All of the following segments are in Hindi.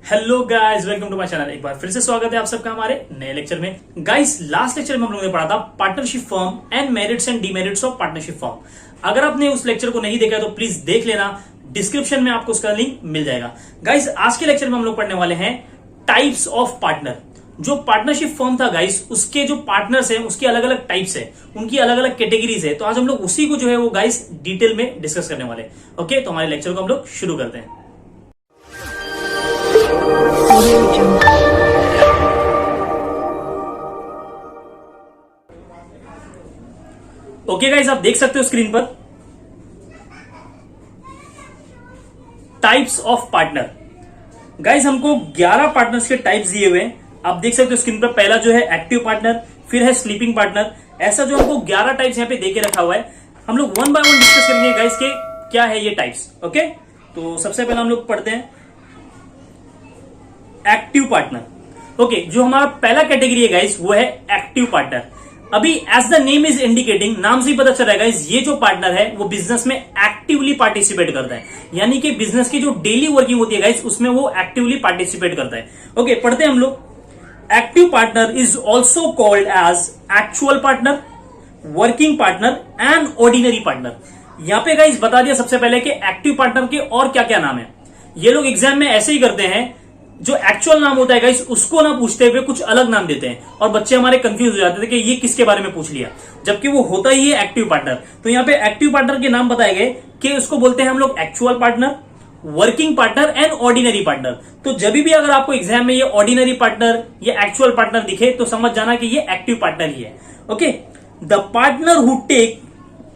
Hello guys, welcome to my channel. एक बार फिर से स्वागत है आप सबका हमारे नए लेक्चर में। गाइस, लास्ट लेक्चर में हम लोगों ने पढ़ा था partnership firm and merits and demerits of partnership firm. अगर आपने उस लेक्चर को नहीं देखा तो प्लीज देख लेना, डिस्क्रिप्शन में आपको उसका लिंक मिल जाएगा। गाइस, आज के लेक्चर में हम लोग पढ़ने वाले हैं टाइप्स ऑफ पार्टनर। जो पार्टनरशिप फर्म था गाइस, उसके जो पार्टनर्स हैं उसके अलग अलग टाइप्स है, उनकी अलग अलग कैटेगरीज है। तो आज हम लोग उसी को जो है वो गाइस डिटेल में डिस्कस करने वाले। ओके, तो हमारे लेक्चर को हम लोग शुरू करते हैं। ओके गाइस, आप देख सकते हो स्क्रीन पर टाइप्स ऑफ पार्टनर। गाइस, हमको 11 पार्टनर्स के टाइप्स दिए हुए हैं। आप देख सकते हो स्क्रीन पर पहला जो है एक्टिव पार्टनर, फिर है स्लीपिंग पार्टनर। ऐसा जो हमको 11 टाइप्स यहां पे देके रखा हुआ है। हम लोग वन बाय वन डिस्कस करेंगे गाइस के क्या है ये टाइप्स। ओके, तो सबसे पहले हम लोग पढ़ते हैं एक्टिव पार्टनर। ओके, जो हमारा पहला कैटेगरी है गाइस वो है एक्टिव पार्टनर। अभी as the name is indicating, नाम से ही पता चल रहा है गाइस, ये जो पार्टनर है वो बिजनेस में एक्टिवली पार्टिसिपेट करता है। यानी कि बिजनेस की जो डेली वर्किंग होती है गाइस उसमें वो एक्टिवली पार्टिसिपेट करता है। ओके, पढ़ते हैं हम लोग। Active partner is also called as actual partner, working partner and ordinary partner. यहां पे गाइस बता दिया सबसे पहले कि एक्टिव पार्टनर के और क्या क्या नाम है। ये लोग एग्जाम में ऐसे ही करते हैं, जो एक्चुअल नाम होता है गाइस उसको ना पूछते हुए कुछ अलग नाम देते हैं और बच्चे हमारे कंफ्यूज हो जाते थे कि ये किसके बारे में पूछ लिया, जबकि वो होता ही है एक्टिव पार्टनर। तो यहाँ पे एक्टिव पार्टनर के नाम बताए गए कि उसको बोलते हैं हम लोग actual partner, working partner and ordinary partner. तो जब भी अगर आपको एग्जाम में ये ऑर्डिनरी पार्टनर या एक्चुअल पार्टनर दिखे तो समझ जाना कि ये एक्टिव पार्टनर ही है। Okay, the partner who take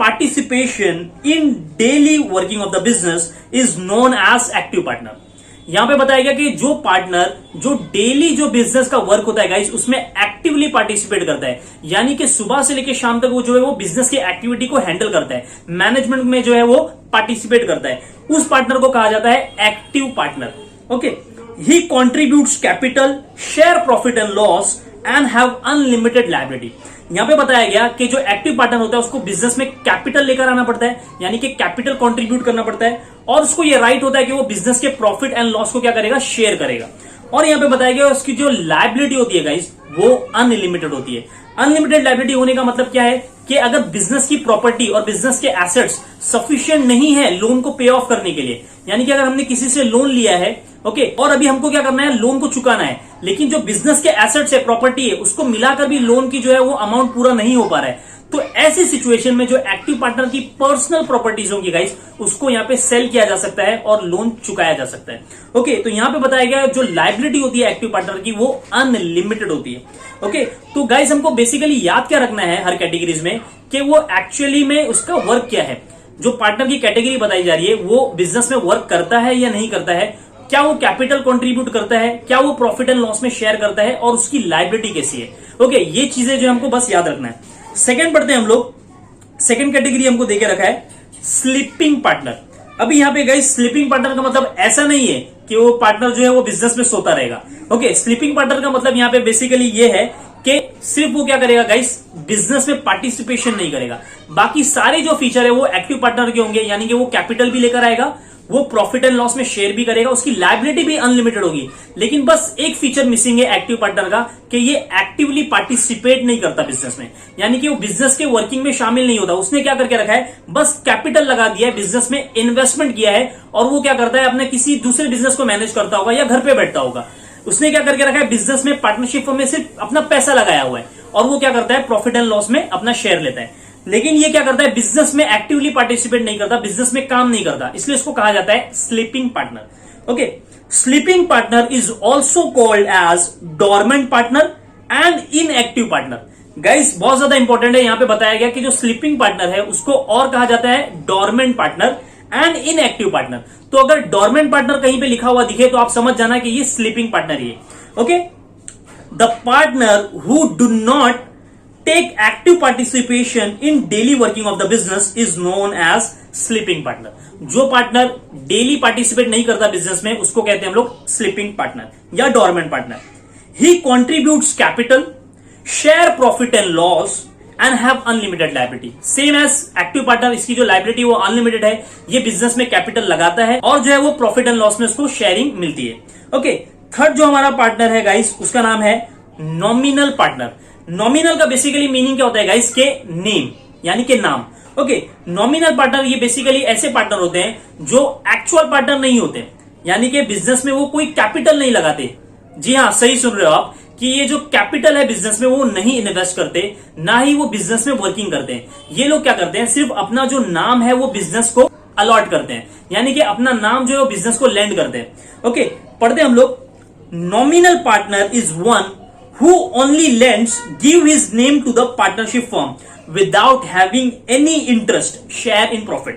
participation in daily working of the business is known as active partner. यहां पे बताया गया कि जो पार्टनर जो डेली जो बिजनेस का वर्क होता है गाइस उसमें एक्टिवली पार्टिसिपेट करता है, यानी कि सुबह से लेकर शाम तक वो जो है वो बिजनेस की एक्टिविटी को हैंडल करता है, मैनेजमेंट में जो है वो पार्टिसिपेट करता है, उस पार्टनर को कहा जाता है active partner. Okay, he contributes capital, share profit and loss and have unlimited liability. यहां पे बताया गया कि जो एक्टिव पार्टनर होता है उसको बिजनेस में कैपिटल लेकर आना पड़ता है, यानी कि कैपिटल कंट्रीब्यूट करना पड़ता है, और उसको ये राइट होता है कि वो बिजनेस के प्रॉफिट एंड लॉस को क्या करेगा, शेयर करेगा। और यहां पे बताया गया उसकी जो लायबिलिटी होती है गाइस वो अनलिमिटेड होती है। अनलिमिटेड लायबिलिटी होने का मतलब क्या है कि अगर बिजनेस की प्रॉपर्टी और बिजनेस के एसेट्स सफिशिएंट नहीं है लोन को पे ऑफ करने के लिए, यानी कि अगर हमने किसी से लोन लिया है ओके, और अभी हमको क्या करना है, लोन को चुकाना है, लेकिन जो बिजनेस के एसेट्स है, प्रॉपर्टी है, उसको मिलाकर भी लोन की जो है वो अमाउंट पूरा नहीं हो पा रहा है, तो ऐसी सिचुएशन में जो एक्टिव पार्टनर की पर्सनल प्रॉपर्टीज होंगी गाइस उसको यहां पे सेल किया जा सकता है और लोन चुकाया जा सकता है। ओके, तो यहां पे बताया गया जो लायबिलिटी होती है एक्टिव पार्टनर की वो अनलिमिटेड होती है। ओके, तो गाइस हमको बेसिकली याद क्या रखना है हर कैटेगरीज में कि वो एक्चुअली में उसका वर्क क्या है। जो पार्टनर की कैटेगरी बताई जा रही है वो बिजनेस में वर्क करता है या नहीं करता है, क्या वो कैपिटल कंट्रीब्यूट करता है, क्या वो प्रॉफिट एंड लॉस में शेयर करता है, और उसकी लायबिलिटी कैसी है। ओके, ये चीजें जो हमको बस याद रखना है। सेकंड पढ़ते हैं हम लोग। सेकंड कैटेगरी हमको देके रखा है स्लीपिंग पार्टनर। अभी यहां पे गाइस स्लीपिंग पार्टनर का मतलब ऐसा नहीं है कि वो पार्टनर जो है वो बिजनेस में सोता रहेगा। ओके, स्लीपिंग पार्टनर का मतलब यहां पे बेसिकली ये है कि सिर्फ वो क्या करेगा गाइस, बिजनेस में पार्टिसिपेशन नहीं करेगा, बाकी सारे जो फीचर है वो एक्टिव पार्टनर के होंगे, यानी कि वो कैपिटल भी लेकर आएगा, वो प्रॉफिट एंड लॉस में शेयर भी करेगा, उसकी लायबिलिटी भी अनलिमिटेड होगी। लेकिन बस एक फीचर मिसिंग है एक्टिव पार्टनर का कि ये एक्टिवली पार्टिसिपेट नहीं करता बिजनेस में, यानी कि वो बिजनेस के वर्किंग में शामिल नहीं होता। उसने क्या करके रखा है, बस कैपिटल लगा दिया है, बिजनेस में इन्वेस्टमेंट किया है, और वो क्या करता है, अपने किसी दूसरे बिजनेस को मैनेज करता होगा या घर पे बैठता होगा। उसने क्या करके रखा है, बिजनेस में पार्टनरशिप में सिर्फ अपना पैसा लगाया हुआ है, और वो क्या करता है, प्रॉफिट एंड लॉस में अपना शेयर लेता है। लेकिन ये क्या करता है, बिजनेस में एक्टिवली पार्टिसिपेट नहीं करता, बिजनेस में काम नहीं करता, इसलिए इसको कहा जाता है sleeping partner. Okay, sleeping partner is also called as dormant partner and inactive partner. Guys, बहुत ज्यादा इंपॉर्टेंट है, यहां पे बताया गया कि जो स्लीपिंग पार्टनर है उसको और कहा जाता है dormant partner and inactive partner. तो अगर डॉर्मेंट पार्टनर कहीं पे लिखा हुआ दिखे तो आप समझ जाना कि ये स्लीपिंग पार्टनर ही है। Okay, the partner who do not take active participation in daily working of the business is known as sleeping partner। जो पार्टनर डेली पार्टिसिपेट नहीं करता बिजनेस में उसको कहते हैं हम लोग स्लीपिंग पार्टनर या dormant partner. He contributes capital, share profit and loss and have unlimited liability. Same as active partner, इसकी जो लायबिलिटी वो अनलिमिटेड है, ये बिजनेस में कैपिटल लगाता है और जो है वो प्रॉफिट एंड लॉस में उसको शेयरिंग मिलती है। ओके, थर्ड जो हमारा पार्टनर है गाइस, उसका नाम है नॉमिनल पार्टनर। नॉमिनल का बेसिकली मीनिंग क्या होता है गाइस, के नेम यानी के नाम। ओके, नॉमिनल पार्टनर ये बेसिकली ऐसे पार्टनर होते हैं जो एक्चुअल पार्टनर नहीं होते, यानी कि बिजनेस में वो कोई कैपिटल नहीं लगाते। जी हाँ, सही सुन रहे हो आप कि ये जो कैपिटल है बिजनेस में वो नहीं इन्वेस्ट करते, ना ही वो बिजनेस में वर्किंग करते हैं। ये लोग क्या करते हैं, सिर्फ अपना जो नाम है वो बिजनेस को अलॉट करते हैं, यानी कि अपना नाम जो है वो बिजनेस को लेंड करते हैं। ओके, पढ़ते हम लोग, nominal partner is one who only lends, give his name to the partnership firm without having any interest, share in profit।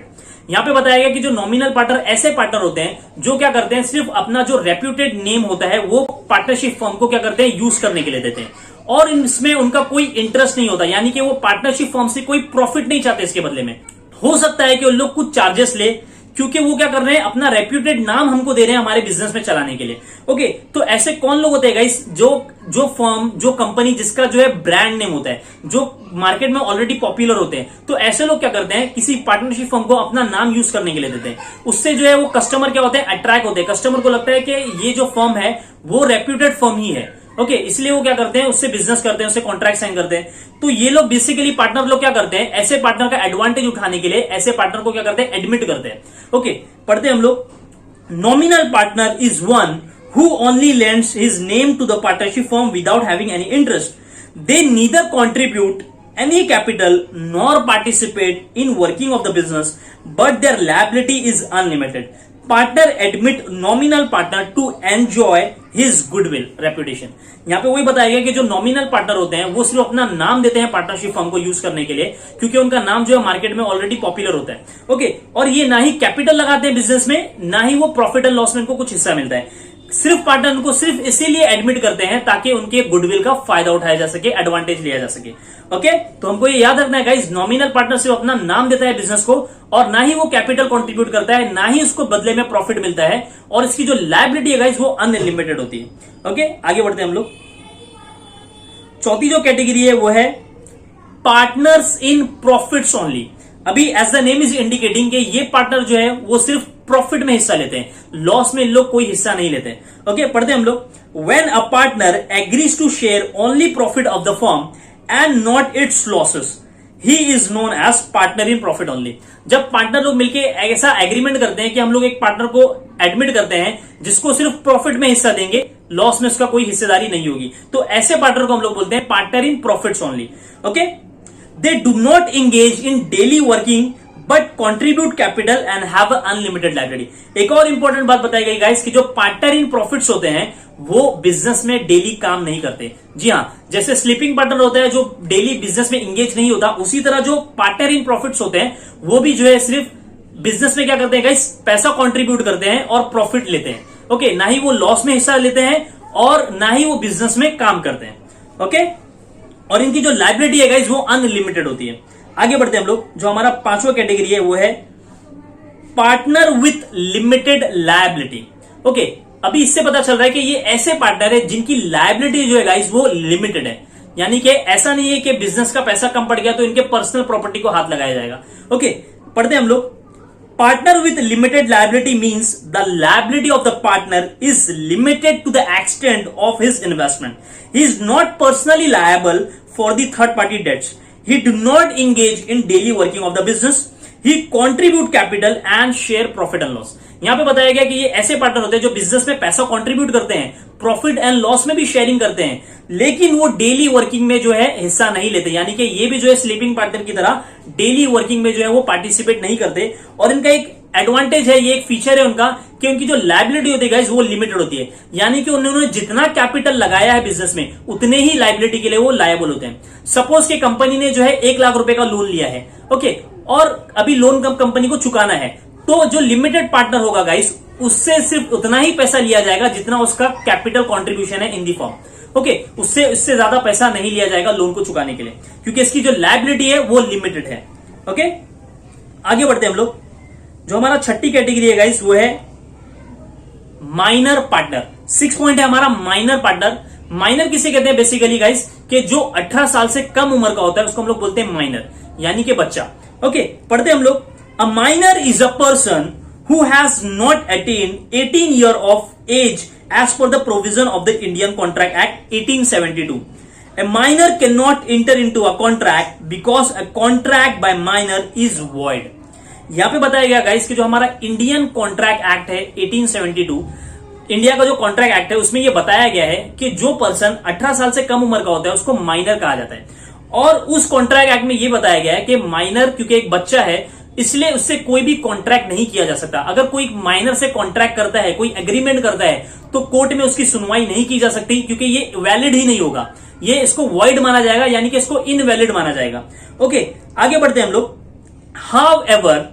यहां पे बताया गया कि जो नॉमिनल पार्टनर ऐसे पार्टनर होते हैं जो क्या करते हैं, सिर्फ अपना जो रेप्यूटेड नेम होता है वो पार्टनरशिप फर्म को क्या करते हैं, यूज करने के लिए देते हैं, और इसमें उनका कोई इंटरेस्ट नहीं होता, यानी कि वो पार्टनरशिप फर्म से कोई प्रॉफिट नहीं चाहते इसके बदले में। हो सकता है कि उन लोग कुछ चार्जेस ले, क्योंकि वो क्या कर रहे हैं, अपना रेप्यूटेड नाम हमको दे रहे हैं हमारे बिजनेस में चलाने के लिए। ओके, तो ऐसे कौन लोग होते हैं गाइस, जो फर्म, जो कंपनी जिसका जो है ब्रांड नेम होता है, जो मार्केट में ऑलरेडी पॉपुलर होते हैं, तो ऐसे लोग क्या करते हैं, किसी पार्टनरशिप फर्म को अपना नाम यूज करने के लिए देते हैं। उससे जो है वो कस्टमर क्या होते हैं, अट्रैक्ट होते हैं। कस्टमर को लगता है कि ये जो फर्म है वो रेप्यूटेड फर्म ही है। ओके, इसलिए वो क्या करते हैं, उससे बिजनेस करते हैं, उससे कॉन्ट्रैक्ट साइन करते हैं। तो ये लोग बेसिकली पार्टनर लोग क्या करते हैं, ऐसे पार्टनर का एडवांटेज उठाने के लिए ऐसे पार्टनर को क्या करते हैं, एडमिट करते हैं। ओके, पढ़ते हैं हम लोग, nominal partner is one who only lends his name to the partnership firm without having any interest. They neither contribute any capital nor participate in working of the business, but their liability is unlimited. Partner admit nominal partner to enjoy his goodwill reputation. यहाँ पे वही बताया गया कि जो नॉमिनल पार्टनर होते हैं वो सिर्फ अपना नाम देते हैं पार्टनरशिप फर्म को यूज करने के लिए, क्योंकि उनका नाम जो है मार्केट में ऑलरेडी पॉपुलर होता है। ओके, और ये ना ही कैपिटल लगाते हैं बिजनेस में, ना ही वो प्रॉफिट एंड लॉस में उनको कुछ हिस्सा मिलता है। सिर्फ पार्टनर को सिर्फ इसीलिए एडमिट करते हैं ताकि उनके गुडविल का फायदा उठाया जा सके, एडवांटेज लिया जा सके। ओके, तो हमको ये याद रखना है गाइस, नॉमिनल पार्टनर सिर्फ अपना नाम देता है बिजनेस को, और ना ही वो कैपिटल कंट्रीब्यूट करता है, ना ही उसको बदले में प्रॉफिट मिलता है, और इसकी जो लायबिलिटी है गाइस वो अनलिमिटेड होती है। ओके, आगे बढ़ते हैं हम लोग। चौथी जो कैटेगरी है वो है पार्टनर्स इन प्रॉफिट्स ओनली। अभी as the name is indicating कि ये पार्टनर जो है वो सिर्फ प्रॉफिट में हिस्सा लेते हैं, लॉस में इन लोग कोई हिस्सा नहीं लेते। ओके, पढ़ते हैं हम लोग, when a partner agrees to share only profit of the firm and not its losses, he is known as partner in profit only. जब पार्टनर लोग मिलकर ऐसा एग्रीमेंट करते हैं कि हम लोग एक पार्टनर को एडमिट करते हैं जिसको सिर्फ प्रॉफिट में हिस्सा देंगे, लॉस में उसका कोई हिस्सेदारी नहीं होगी, तो ऐसे पार्टनर को हम लोग बोलते हैं partner in profits only. Okay, they do not engage in daily working but contribute capital and have unlimited liability. एक और इंपॉर्टेंट बात बताई गई गाइस कि जो पार्टनर इन प्रॉफिट्स होते हैं वो बिजनेस में डेली काम नहीं करते। जी हाँ, जैसे स्लीपिंग पार्टनर होता है जो डेली बिजनेस में इंगेज नहीं होता, उसी तरह जो पार्टनर इन प्रॉफिट्स होते हैं वो भी जो है सिर्फ बिजनेस में क्या करते हैं गाइस, पैसा कॉन्ट्रीब्यूट करते हैं और प्रॉफिट लेते हैं। ओके, ना ही वो लॉस में हिस्सा लेते हैं और ना ही वो बिजनेस में काम करते हैं। ओके, और इनकी जो लाइबिलिटी है गाइस वो अनलिमिटेड होती है। आगे बढ़ते हैं हम लोग, जो हमारा पांचवा कैटेगरी है वो है partner with limited liability. Okay, अभी इससे पता चल रहा है कि ये ऐसे पार्टनर है जिनकी लायबिलिटी जो है गाइस वो लिमिटेड है, यानी कि ऐसा नहीं है कि बिजनेस का पैसा कम पड़ गया तो इनके पर्सनल प्रॉपर्टी को हाथ लगाया जाएगा। ओके, पढ़ते हैं हम लोग, partner with limited liability means the liability of the partner is limited to the extent of his investment. He is not personally liable for the third party debts. He do not engage in daily working of the business. He contribute capital and share profit and loss. यहां पे बताया गया कि ये ऐसे पार्टनर होते हैं जो बिजनेस में पैसा कंट्रीब्यूट करते हैं, प्रॉफिट एंड लॉस में भी शेयरिंग करते हैं, लेकिन वो डेली वर्किंग में जो है हिस्सा नहीं लेते, यानी कि ये भी जो है स्लीपिंग पार्टनर की तरह डेली वर्किंग में जो है वो पार्टिसिपेट नहीं करते। और इनका एक एडवांटेज है, ये एक फीचर है उनका कि उनकी जो लायबिलिटी होती है गाइस वो लिमिटेड होती है, यानी कि उन्होंने जितना कैपिटल लगाया है बिजनेस में उतने ही लायबिलिटी के लिए वो लायबल होते हैं। सपोज कि कंपनी ने जो है 1 लाख रुपए का लोन लिया है, ओके, और अभी लोन कंपनी को चुकाना है, तो जो लिमिटेड पार्टनर होगा गाइस उससे सिर्फ उतना ही पैसा लिया जाएगा जितना उसका कैपिटल कॉन्ट्रीब्यूशन है इन दी फॉर्म। ओके, उससे ज्यादा पैसा नहीं लिया जाएगा लोन को चुकाने के लिए, क्योंकि इसकी जो लायबिलिटी है वो लिमिटेड है। ओके, आगे बढ़ते हैं हम लोग, जो हमारा छठी कैटेगरी है गाइस वो है माइनर पार्टनर। 6 पॉइंट है हमारा माइनर पार्टनर। माइनर किसे कहते हैं बेसिकली गाइस, कि जो 18 साल से कम उम्र का होता है उसको हम लोग बोलते हैं माइनर, यानी कि बच्चा। ओके, पढ़ते हैं हम लोग, a minor is a person who has not attain 18 year of age as per the provision of the Indian Contract Act 1872. A minor cannot enter into a contract because a contract by minor is void. यहां पे बताया गया गाइस कि जो हमारा इंडियन कॉन्ट्रैक्ट एक्ट है 1872, इंडिया का जो कॉन्ट्रैक्ट एक्ट है उसमें यह बताया गया है कि जो पर्सन 18 साल से कम उम्र का होता है उसको माइनर कहा जाता है। और उस कॉन्ट्रैक्ट एक्ट में यह बताया गया है कि माइनर क्योंकि एक बच्चा है इसलिए उससे कोई भी कॉन्ट्रैक्ट नहीं किया जा सकता। अगर कोई माइनर से कॉन्ट्रैक्ट करता है, कोई एग्रीमेंट करता है, तो कोर्ट में उसकी सुनवाई नहीं की जा सकती क्योंकि ये वैलिड ही नहीं होगा, ये इसको वॉइड माना जाएगा, यानी कि इसको इनवैलिड माना जाएगा। ओके, आगे बढ़ते हैं हम लोग। However,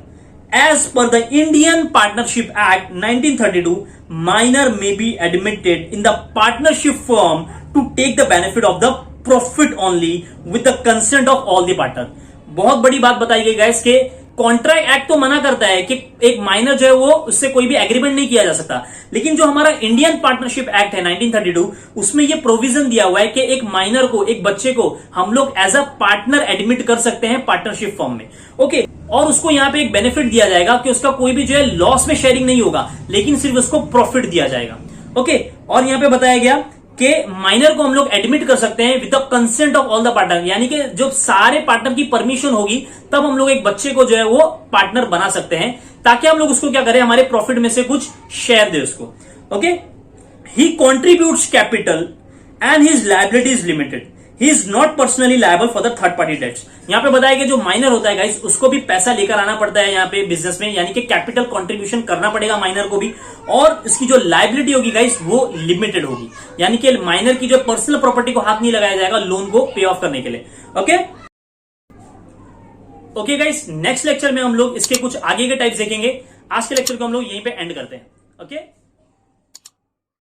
as per the Indian Partnership Act 1932, minor may be admitted in the partnership firm to take the benefit of the profit only with the consent of all the partner। बहुत बड़ी बात बताई गई गाइस के कॉन्ट्रैक्ट एक्ट तो मना करता है कि एक माइनर जो है वो उससे कोई भी एग्रीमेंट नहीं किया जा सकता, लेकिन जो हमारा इंडियन पार्टनरशिप एक्ट है 1932 उसमें ये प्रोविजन दिया हुआ है कि एक माइनर को, एक बच्चे को हम लोग एज अ पार्टनर एडमिट कर सकते हैं पार्टनरशिप फर्म में। ओके, और उसको यहां पे एक बेनिफिट दिया जाएगा कि उसका कोई भी जो है लॉस में शेयरिंग नहीं होगा, लेकिन सिर्फ उसको प्रॉफिट दिया जाएगा। ओके, और यहां पे बताया गया कि माइनर को हम लोग एडमिट कर सकते हैं with the consent of all the partner, यानी कि जब सारे पार्टनर की परमिशन होगी तब हम लोग एक बच्चे को जो है वो पार्टनर बना सकते हैं, ताकि हम लोग उसको क्या करें, हमारे प्रॉफिट में से कुछ शेयर दे उसको। Okay, he contributes capital and his liability is limited, he is not personally liable for the third party debts. यहां पे बताया कि जो माइनर होता है गाइस उसको भी पैसा लेकर आना पड़ता है यहाँ पे बिजनेस में, यानी कि कैपिटल कंट्रीब्यूशन करना पड़ेगा माइनर को भी, और इसकी जो लायबिलिटी होगी गाइस वो लिमिटेड होगी, यानी कि माइनर की जो पर्सनल प्रॉपर्टी को हाथ नहीं लगाया जाएगा लोन को पे ऑफ करने के लिए। ओके गाइस, नेक्स्ट लेक्चर में हम लोग इसके कुछ आगे के टाइप्स देखेंगे। आज के लेक्चर को हम लोग यहीं पे एंड करते हैं। ओके।